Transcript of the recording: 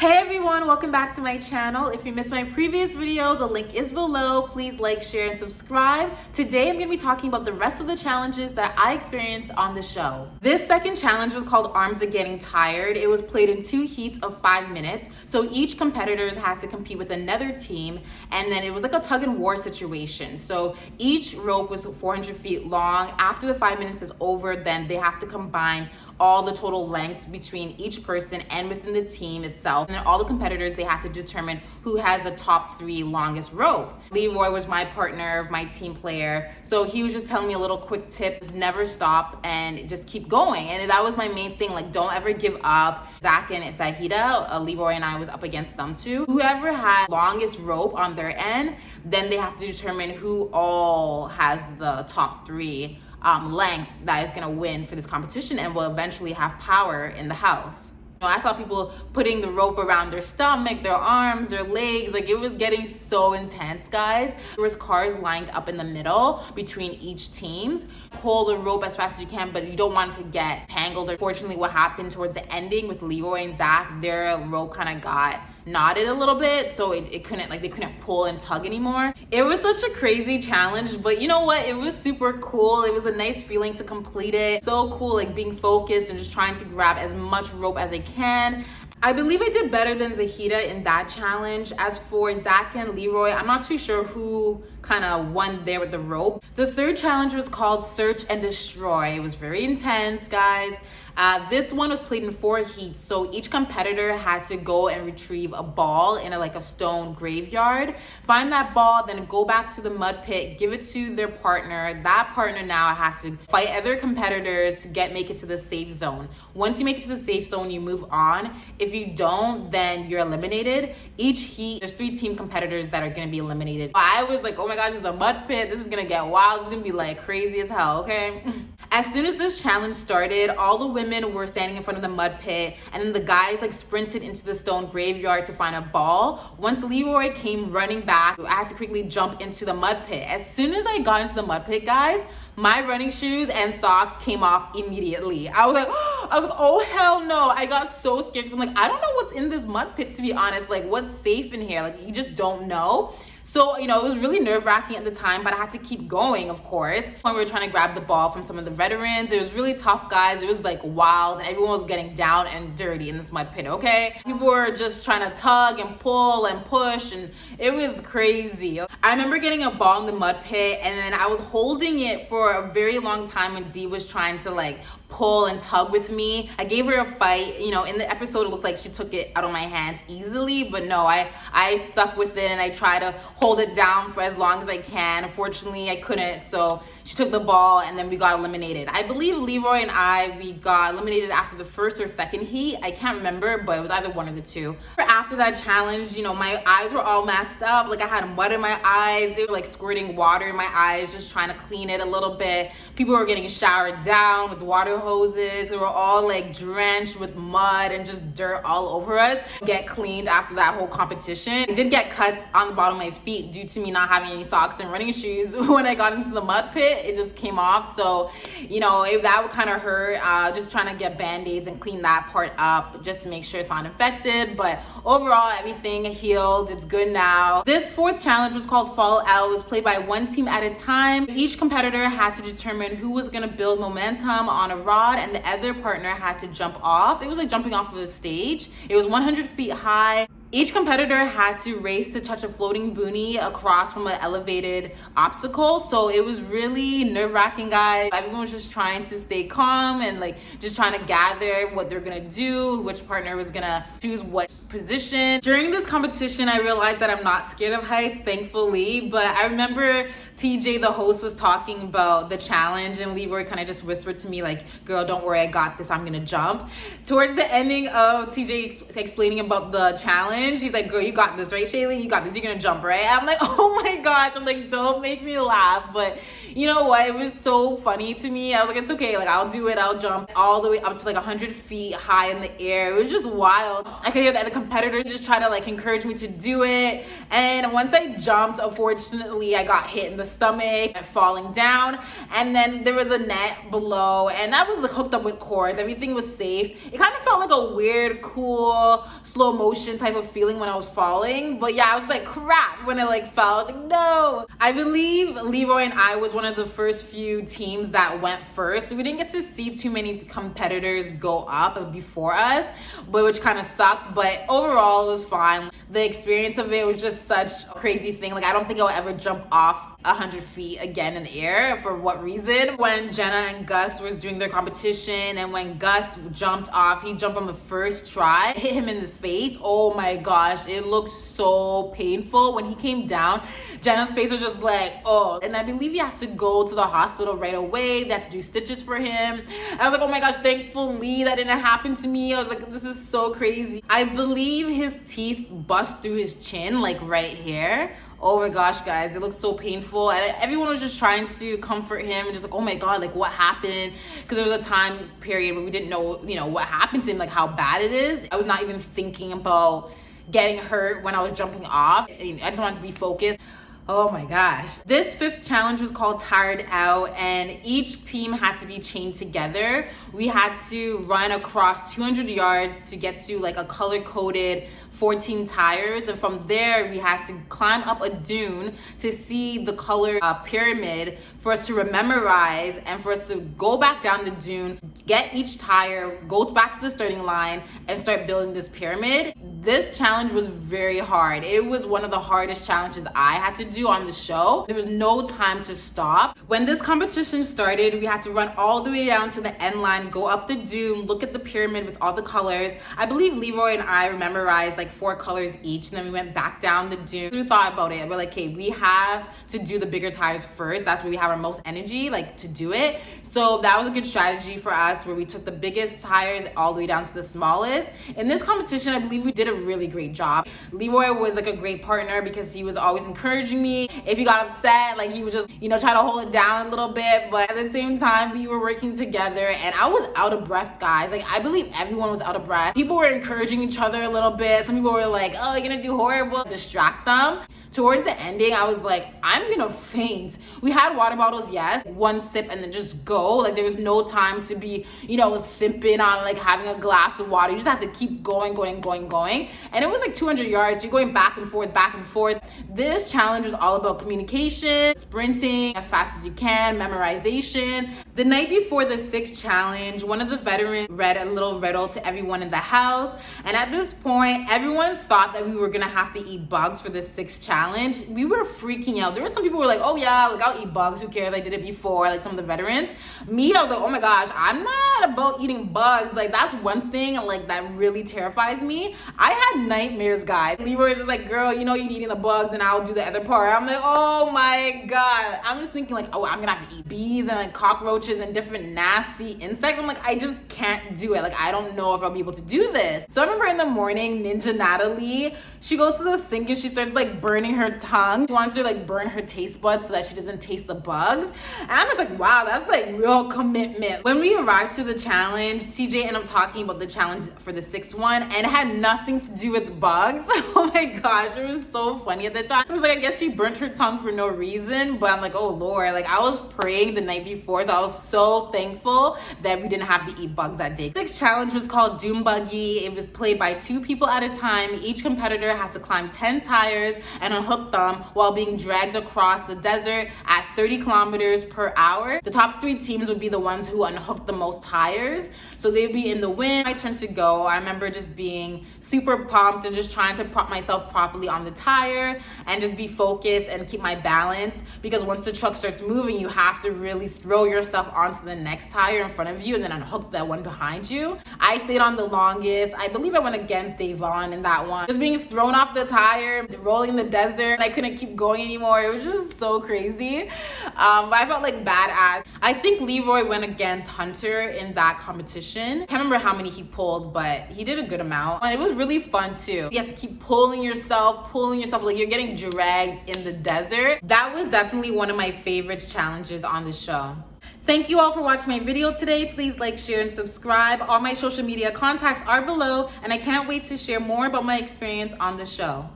Hey everyone, welcome back to my channel. If you missed my previous video, the link is below. Please like, share, and subscribe. Today I'm going to be talking about the rest of the challenges that I experienced on the show. This second challenge was called Arms Are Getting Tired. It was played in 2 heats of 5 minutes. So each competitor had to compete with another team, and then it was like a tug and war situation. So each rope was 400 feet long. After the 5 minutes is over, then they have to combine all the total lengths between each person and within the team itself. And then all the competitors, they have to determine who has the top 3 longest rope. Leroy was my partner, my team player. So he was just telling me a little quick tips, just never stop and just keep going. And that was my main thing, like don't ever give up. Zach and Zahida, Leroy and I was up against them too. Whoever had longest rope on their end, then they have to determine who all has the top 3 length that is gonna win for this competition and will eventually have power in the house. I saw people putting the rope around their stomach, their arms, their legs. Like it was getting so intense, guys. There was cars lined up in the middle between each teams. Pull the rope as fast as you can, but you don't want it to get tangled. Unfortunately, what happened towards the ending with Leroy and Zach, their rope kind of got knotted a little bit, so it couldn't, like they couldn't pull and tug anymore. It was such a crazy challenge, but you know what, it was super cool. It was a nice feeling to complete it. So cool, like being focused and just trying to grab as much rope as I can. I believe I did better than Zahida in that challenge. As for Zach and Leroy, I'm not too sure who kind of won there with the rope. The third challenge was called Search and Destroy. It was very intense, guys. This one was played in 4 heats, so each competitor had to go and retrieve a ball in a stone graveyard. Find that ball, then go back to the mud pit, give it to their partner. That partner now has to fight other competitors to make it to the safe zone. Once you make it to the safe zone, you move on. If you don't, then you're eliminated. Each heat, there's 3 team competitors that are gonna be eliminated. I was like, oh my gosh, it's a mud pit. This is gonna get wild. It's gonna be like crazy as hell, okay? As soon as this challenge started, all the women were standing in front of the mud pit, and then the guys sprinted into the stone graveyard to find a ball. Once Leroy came running back, I had to quickly jump into the mud pit. As soon as I got into the mud pit, guys, my running shoes and socks came off immediately. I was like, oh hell no. I got so scared because I'm like, I don't know what's in this mud pit, to be honest. Like, what's safe in here? Like, you just don't know. So, it was really nerve-wracking at the time, but I had to keep going, of course. When we were trying to grab the ball from some of the veterans, it was really tough, guys. It was wild, and everyone was getting down and dirty in this mud pit, okay? People were just trying to tug and pull and push, and it was crazy. I remember getting a ball in the mud pit, and then I was holding it for a very long time when Dee was trying to pull and tug with me. I gave her a fight. In the episode, it looked like she took it out of my hands easily, but no, I stuck with it and I tried to hold it down for as long as I can. Unfortunately, I couldn't, so she took the ball and then we got eliminated. I believe Leroy and we got eliminated after the first or second heat. I can't remember, but it was either one of the two. After that challenge, my eyes were all messed up. I had mud in my eyes. They were squirting water in my eyes, just trying to clean it a little bit. People were getting showered down with water hoses. They were all drenched with mud and just dirt all over us. Get cleaned after that whole competition. I did get cuts on the bottom of my feet due to me not having any socks and running shoes. When I got into the mud pit, it just came off. So, that would kind of hurt. Just trying to get band-aids and clean that part up just to make sure it's not infected. But overall, everything healed. It's good now. This 4th challenge was called Fall Out. It was played by 1 team at a time. Each competitor had to determine who was going to build momentum on a rod, and the other partner had to jump off. It was like jumping off of a stage. It was 100 feet high. Each competitor had to race to touch a floating boonie across from an elevated obstacle. So it was really nerve-wracking, guys. Everyone was just trying to stay calm and just trying to gather what they're gonna do, which partner was gonna choose what position. During this competition, I realized that I'm not scared of heights, thankfully, but I remember TJ, the host, was talking about the challenge, and Leroy kind of just whispered to me girl, don't worry, I got this, I'm gonna jump. Towards the ending of TJ explaining about the challenge, he's like, girl, you got this, right, Shaleen? You got this, you're gonna jump, right? I'm like, oh my gosh. I'm like, don't make me laugh. But you know what? It was so funny to me. I was like, it's okay. I'll do it. I'll jump all the way up to 100 feet high in the air. It was just wild. I could hear that the competitors just try to encourage me to do it. And once I jumped, unfortunately, I got hit in the the stomach and falling down. And then there was a net below, and that was like hooked up with cords. Everything was safe. It kind of felt like a weird, cool, slow motion type of feeling when I was falling. But yeah, I was like, crap, when I like fell. I was like, no. I believe Leroy and I was one of the first few teams that went first. So we didn't get to see too many competitors go up before us, but which kind of sucked. But overall, it was fine. The experience of it was just such a crazy thing. Like, I don't think I'll ever jump off 100 feet again in the air. For what reason? When Jenna and Gus was doing their competition, and when Gus jumped off, he jumped on the first try, hit him in the face. Oh my gosh, it looked so painful. When he came down, Jenna's face was just like, oh. And I believe he had to go to the hospital right away. They had to do stitches for him. I was like, oh my gosh, thankfully that didn't happen to me. I was like, this is so crazy. I believe his teeth bust through his chin, like right here. Oh my gosh, guys, it looked so painful. And everyone was just trying to comfort him and just like, oh my God, like what happened? Because there was a time period where we didn't know, what happened to him, like how bad it is. I was not even thinking about getting hurt when I was jumping off. I just wanted to be focused. Oh my gosh. This fifth challenge was called Tired Out, and each team had to be chained together. We had to run across 200 yards to get to like a color-coded 14 tires, and from there we had to climb up a dune to see the color pyramid for us to memorize, and for us to go back down the dune, get each tire, go back to the starting line, and start building this pyramid. This challenge was very hard. It was one of the hardest challenges I had to do on the show. There was no time to stop. When this competition started, we had to run all the way down to the end line, go up the dune, look at the pyramid with all the colors. I believe Leroy and I memorized like 4 colors each, and then we went back down the dune. We thought about it. We're like, okay, we have to do the bigger tires first. That's where we have our most energy, like to do it. So that was a good strategy for us, where we took the biggest tires all the way down to the smallest. In this competition, I believe we did a really great job. Leroy was like a great partner because he was always encouraging me. If he got upset, like he would just, try to hold it down a little bit. But at the same time, we were working together, and I was out of breath, guys. Like, I believe everyone was out of breath. People were encouraging each other a little bit. Some people were like, oh, you're gonna do horrible, distract them. Towards the ending, I was like, I'm gonna faint. We had water bottles, yes, 1 sip and then just go. Like, there was no time to be, sipping on like having a glass of water. You just had to keep going. And it was like 200 yards. You're going back and forth. This challenge was all about communication, sprinting as fast as you can, memorization. The night before the 6th challenge, one of the veterans read a little riddle to everyone in the house. And at this point, everyone thought that we were gonna have to eat bugs for the 6th challenge. We were freaking out. There were some people who were like, oh yeah, like I'll eat bugs, who cares? I did it before, like some of the veterans. Me, I was like, oh my gosh, I'm not about eating bugs. Like, that's one thing like that really terrifies me. I had nightmares, guys. Leroy was just like, girl, you're eating the bugs and I'll do the other part. I'm like, oh my God. I'm just thinking like, oh, I'm gonna have to eat bees and like cockroaches and different nasty insects. I'm like, I just can't do it. Like, I don't know if I'll be able to do this. So I remember in the morning, Ninja Natalie, she goes to the sink and she starts like burning her tongue. She wants to like burn her taste buds so that she doesn't taste the bugs. And I'm just like, wow, that's like real commitment. When we arrived to the challenge, TJ ended up talking about the challenge for the 6th one, and it had nothing to do with bugs. Oh my gosh, it was so funny at the time. I was like, I guess she burnt her tongue for no reason, but I'm like, oh Lord, like I was praying the night before, so I was so thankful that we didn't have to eat bugs that day. The 6th challenge was called Doom Buggy. It was played by 2 people at a time. Each competitor had to climb 10 tires and unhook them while being dragged across the desert at 30 kilometers per hour. The top 3 teams would be the ones who unhooked the most tires. So they'd be in the wind. My turn to go. I remember just being super pumped and just trying to prop myself properly on the tire and just be focused and keep my balance, because once the truck starts moving, you have to really throw yourself onto the next tire in front of you and then unhook that one behind you. I stayed on the longest. I believe I went against Davon in that one. Just being thrown off the tire, rolling in the desert. I couldn't keep going anymore. It was just so crazy. But I felt like badass. I think Leroy went against Hunter in that competition. Can't remember how many he pulled, but he did a good amount. And it was really fun too. You have to keep pulling yourself like you're getting dragged in the desert. That was definitely one of my favorite challenges on the show. Thank you all for watching my video today. Please like, share, and subscribe. All my social media contacts are below, and I can't wait to share more about my experience on the show.